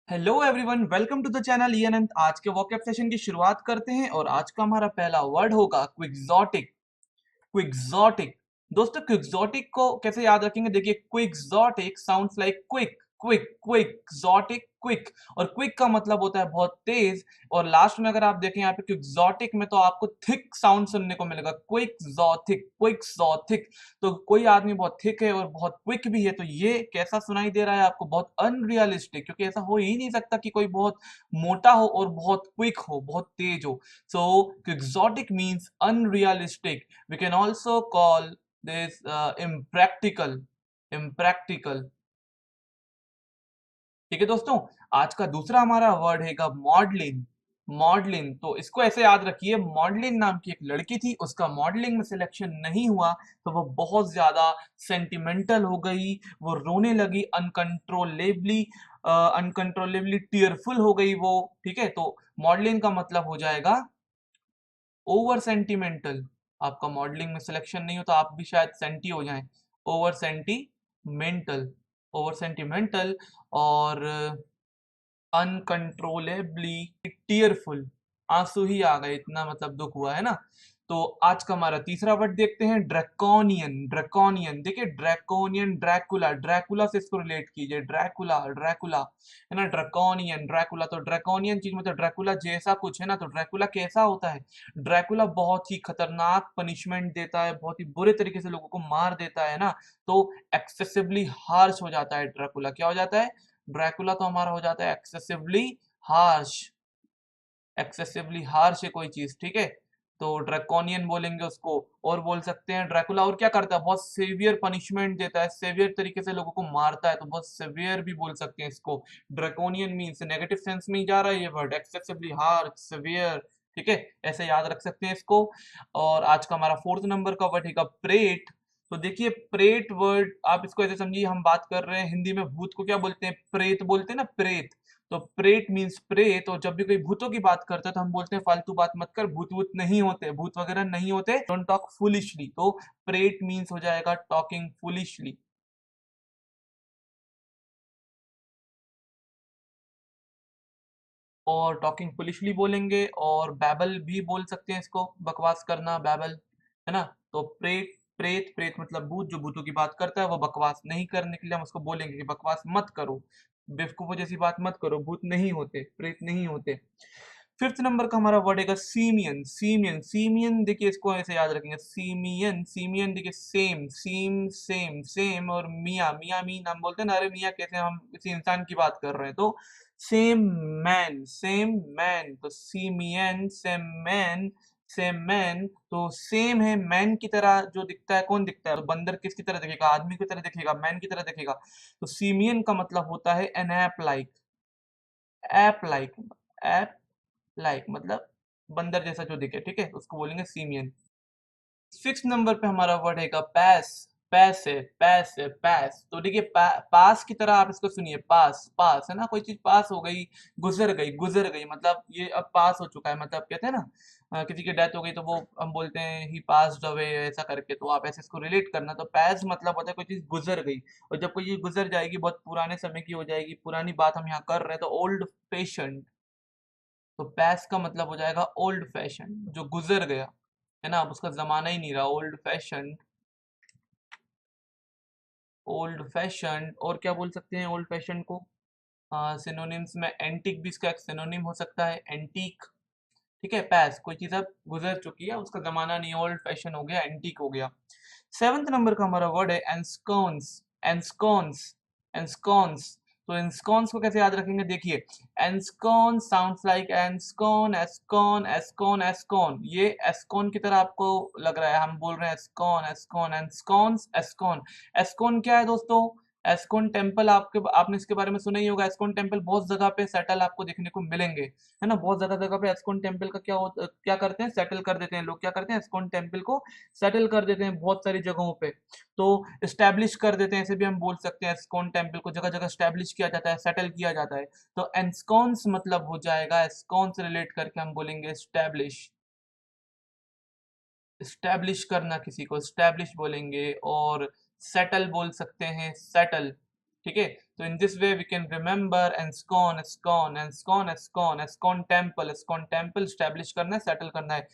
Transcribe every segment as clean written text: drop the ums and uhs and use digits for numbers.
Hello everyone, welcome to the channel E Anant. आज के walk up session की शुरुआत करते हैं और आज का हमारा पहला वर्ड होगा क्विक्सोटिक। क्विक्सोटिक दोस्तों, क्विक्सोटिक को कैसे याद रखेंगे? देखिए, quixotic sounds like quick quick quick exotic quick. और क्विक का मतलब होता है बहुत तेज। और लास्ट में अगर आप देखें यहाँ पे क्विक्सोटिक में, तो आपको थिक साउंड सुनने को मिलेगा, क्विक्सोटिक क्विक्सोटिक। तो कोई आदमी बहुत थिक है और बहुत क्विक भी है, तो ये कैसा सुनाई दे रहा है आपको? बहुत अनरियलिस्टिक, क्योंकि ऐसा हो ही नहीं सकता कि कोई बहुत मोटा हो और बहुत क्विक हो, बहुत तेज हो। So quixotic means unrealistic. We can also call this impractical। impractical। ठीक है दोस्तों, आज का दूसरा हमारा वर्ड है मॉडलिन। मॉडलिन, तो इसको ऐसे याद रखिए, मॉडलिन नाम की एक लड़की थी, उसका मॉडलिंग में सिलेक्शन नहीं हुआ, तो वो बहुत ज्यादा सेंटिमेंटल हो गई, वो रोने लगी अनकंट्रोलेबली, अनकंट्रोलेबली टीयरफुल हो गई वो। ठीक है, तो मॉडलिन का मतलब हो जाएगा ओवर सेंटिमेंटल। आपका मॉडलिंग में सिलेक्शन नहीं हो तो आप भी शायद सेंटी हो जाएं। Over sentimental, over sentimental. और अनकंट्रोलेबली टीयरफुल, आंसू ही आ गए, इतना मतलब दुख हुआ है ना। तो आज का हमारा तीसरा वर्ड देखते हैं, ड्रैकोनियन। ड्रैकोनियन, देखिए ड्रैकोनियन, ड्रैकुला, ड्रैकुला से इसको रिलेट कीजिए, ड्रैकुला ड्रैकुला, है ना। ड्रैकोनियन ड्रैकुला, तो ड्रैकोनियन चीज मतलब ड्रैकुला जैसा कुछ है ना। तो ड्रैकुला कैसा होता है? ड्रैकुला बहुत ही खतरनाक पनिशमेंट देता है, बहुत ही बुरे तरीके से लोगों को मार देता है ना। तो एक्सेसिवली हार्श हो जाता है ड्रैकुला। क्या हो जाता है? ड्रैकुला तो हमारा हो जाता है एक्सेसिवली हार्श। एक्सेसिवली हार्श है कोई चीज, ठीक है। तो ड्रैकोनियन बोलेंगे उसको। और बोल सकते हैं ड्रैकुला और क्या करता है? बहुत सेवियर पनिशमेंट देता है, सेवियर तरीके से लोगों को मारता है, तो बहुत सेवियर भी बोल सकते हैं इसको। ड्रैकोनियन मीन्स नेगेटिव सेंस में ही जा रहा है ये वर्ड, एक्सेसिवली हार्श, सेवियर। ठीक है, ऐसे याद रख सकते हैं इसको। और आज का हमारा फोर्थ नंबर का वर्ड है प्रेट। तो देखिए, प्रेट वर्ड आप इसको ऐसे समझिए, हम बात कर रहे हैं हिंदी में भूत को क्या बोलते हैं? प्रेत बोलते हैं ना, प्रेत। तो प्रेट मीन्स प्रेत, और जब भी कोई भूतों की बात करता है तो हम बोलते हैं फालतू बात मत कर, भूत वूत नहीं होते, भूत वगैरह नहीं होते, डोंट टॉक फुलिशली। तो प्रेट मीन्स हो जाएगा टॉकिंग फुलिशली। और टॉकिंग फुलिशली बोलेंगे, और बैबल भी बोल सकते हैं इसको, बकवास करना, बैबल, है ना। तो प्रेत, प्रेत प्रेत मतलब भूत, जो भूतों की बात करता है, वो बकवास नहीं करने के लिए हम उसको बोलेंगे कि बकवास मत करो, बेवकूफों जैसी बात मत करो, भूत नहीं होते, प्रेत नहीं होते। फिफ्थ नंबर का हमारा वर्ड है सीमियन। सीमियन, सीमियन देखिए इसको ऐसे याद रखेंगे, सीमियन, सीमियन देखिए सेम, सीम, सेम, सेम। और मिया, मिया मीन हम बोलते हैं ना, अरे मिया कैसे, हम किसी इंसान की बात कर रहे हैं, तो सेम मैन, सेम मैन। तो simian, same man, same man. तो सेम है मैन की तरह, जो दिखता है, कौन दिखता है? तो बंदर किसकी तरह दिखेगा? आदमी की तरह दिखेगा, मैन की तरह दिखेगा। तो सीमियन का मतलब होता है an ape like, ape like, ape like मतलब बंदर जैसा जो दिखे, ठीक है, उसको बोलेंगे सीमियन। सिक्स नंबर पे हमारा वर्ड है पैस। पैस है, पैस है, पैस। तो देखिए पास की तरह आप इसको सुनिए, पास, पास है ना, कोई चीज पास हो गई, गुजर गई, गुजर गई, मतलब ये अब पास हो चुका है, मतलब कहते हैं ना, किसी की डेथ हो गई तो वो हम बोलते हैं ही पास्ड अवे, ऐसा करके। तो आप ऐसे इसको रिलेट करना, तो पैस मतलब होता है कोई चीज गुजर गई। और जब कोई चीज गुजर जाएगी, बहुत पुराने समय की हो जाएगी, पुरानी बात हम यहाँ कर रहे हैं, तो ओल्ड पेशेंट। तो पैस का मतलब हो जाएगा ओल्ड फैशन, जो गुजर गया, है ना, अब उसका जमाना ही नहीं रहा, ओल्ड फैशन। ओल्ड फैशन, और क्या बोल सकते हैं ओल्ड फैशन को? सिनोनिम्स में एंटीक भी इसका एक सिनोनिम हो सकता है, एंटीक। ठीक है, पैस कोई चीज अब गुजर चुकी है, उसका जमाना नहीं, ओल्ड फैशन हो गया, एंटीक हो गया। सेवंथ नंबर का हमारा वर्ड है एंस्कॉन्स। एंस्कॉन्स, एंस्कॉन्स। तो एंस्कॉन्स को कैसे याद रखेंगे? देखिए, एंस्कॉन साउंड्स लाइक एंस्कॉन, एस्कॉन, एस्कॉन, एस्कॉन। ये एस्कॉन की तरह आपको लग रहा है, हम बोल रहे हैं एस्कॉन, एस्कॉन, एंस्कॉन्स, एस्कॉन। एस्कॉन क्या है दोस्तों? एस्कॉन टेम्पल, आपके आपने इसके बारे में सुना ही होगा। एस्कॉन टेम्पल बहुत जगह पे सेटल आपको देखने को मिलेंगे, है ना। बहुत जगह जगह पे एस्कॉन टेम्पल का क्या करते हैं, सेटल कर देते हैं लोग, क्या करते हैं, एस्कॉन टेम्पल को सेटल कर देते हैं बहुत सारी जगहों पे। तो स्टैब्लिश कर देते हैं, ऐसे भी हम बोल सकते हैं, एस्कॉन टेम्पल को जगह जगह स्टैब्लिश किया जाता है, सेटल किया जाता है। तो एंस्कॉन्स मतलब हो जाएगा, एस्कॉन से रिलेट करके हम बोलेंगे स्टैब्लिश। स्टैब्लिश करना किसी को, स्टैब्लिश बोलेंगे। और सेटल बोल सकते हैं, सेटल। ठीक है, तो in this way we can remember ISKCON ISKCON ISKCON ISKCON ISKCON temple establish करना है, सेटल करना है।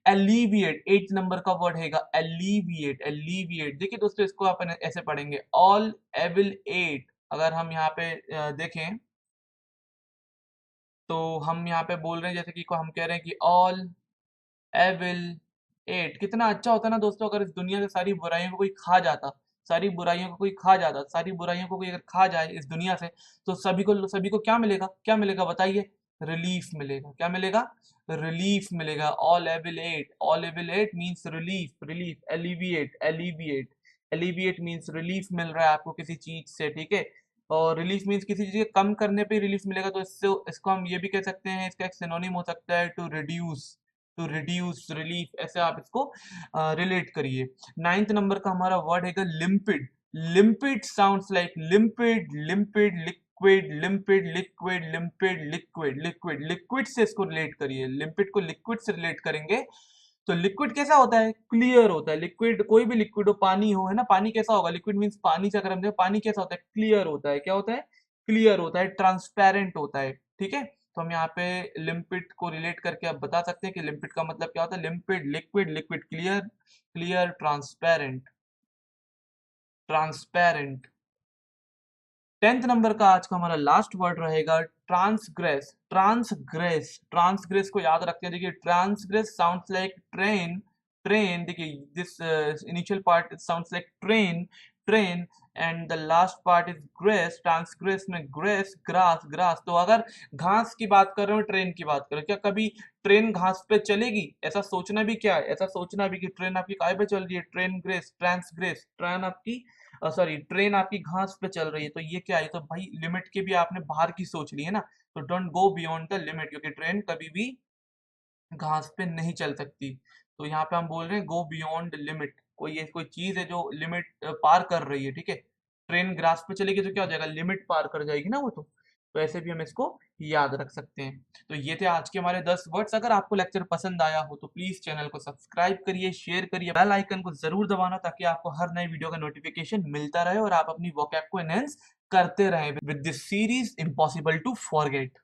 एलिविएट 8 नंबर का वर्ड हैगा एलिविएट, एलिविएट। देखिए दोस्तों इसको अपन ऐसे पढ़ेंगे ऑल एविल एट। अगर हम यहाँ पे देखें तो हम यहाँ पे बोल रहे हैं जैसे कि हम कह रहे हैं कि ऑल एविल एट। कितना अच्छा होता ना दोस्तों अगर इस दुनिया से सारी बुराइयों को कोई खा जाता, सारी बुराइयों को कोई खा जाता, सारी बुराइयों को कोई अगर खा जाए इस दुनिया से, तो सभी को क्या मिलेगा, क्या मिलेगा बताइए? रिलीफ मिलेगा। क्या मिलेगा? रिलीफ मिलेगा। All evil ate means relief, relief, alleviate, alleviate, alleviate means relief मिल रहा है आपको किसी चीज से, ठीक है। और रिलीफ मीन्स किसी चीज के कम करने पे रिलीफ मिलेगा, तो इससे इसको हम ये भी कह सकते हैं, इसका एक सिनोनिम हो सकता है to reduce, to reduce relief, ऐसे आप इसको रिलेट करिए। 9th नंबर का हमारा वर्ड है लिम्पिड। लिम्पिड sounds like लिम्पिड, लिम्पिड, liquid, लिम्पिड, liquid, लिम्पिड, liquid, liquid, liquid से इसको रिलेट करिए। लिम्पिड को लिक्विड से रिलेट करेंगे तो लिक्विड कैसा होता है? क्लियर होता है। लिक्विड कोई भी लिक्विड हो, पानी हो, है ना, पानी कैसा होगा? लिक्विड मीन्स पानी से अगर हम देखें पानी कैसा होता है? क्लियर होता है। क्या होता है? क्लियर होता है, ट्रांसपेरेंट होता है, ठीक है। तो हम यहाँ पे लिम्पिड को रिलेट करके आप बता सकते हैं कि लिम्पिड का मतलब क्या होता है? Limpid, liquid, liquid, clear, clear, transparent, transparent. 10th number का आज का हमारा लास्ट वर्ड रहेगा ट्रांसग्रेस। ट्रांसग्रेस, ट्रांसग्रेस को याद रखते हैं। देखिए transgress sounds like train, train. देखिए this initial part sounds like train, train, and the last part is grace. Transgress में ग्रेस, ग्रास, ग्रास। तो अगर घास की बात कर रहे हो, ट्रेन की बात कर रहे हो, क्या कभी ट्रेन घास पे चलेगी? ऐसा सोचना भी क्या है, ऐसा सोचना भी कि ट्रेन आपकी काय पे चल रही है? ट्रेन ग्रेस, ट्रांसग्रेस, ट्रेन आपकी सॉरी ट्रेन आपकी घास पे चल रही है, तो ये क्या है? तो भाई लिमिट के भी आपने बाहर की सोच ली है ना, तो don't go beyond the limit, क्योंकि ट्रेन कभी भी घास पे नहीं चल सकती। तो यहाँ पे हम बोल रहे हैं गो बियॉन्ड लिमिट। कोई चीज है जो लिमिट पार कर रही है, ठीक है। ट्रेन ग्रास पे चलेगी तो क्या हो जाएगा? लिमिट पार कर जाएगी ना वो तो ऐसे भी हम इसको याद रख सकते हैं। तो ये थे आज के हमारे 10 वर्ड्स। अगर आपको लेक्चर पसंद आया हो तो प्लीज चैनल को सब्सक्राइब करिए, शेयर करिए, बेल आइकन को जरूर दबाना ताकि आपको हर नए वीडियो का नोटिफिकेशन मिलता रहे और आप अपनी वोकैब को एनहेंस करते रहें with this series impossible to forget.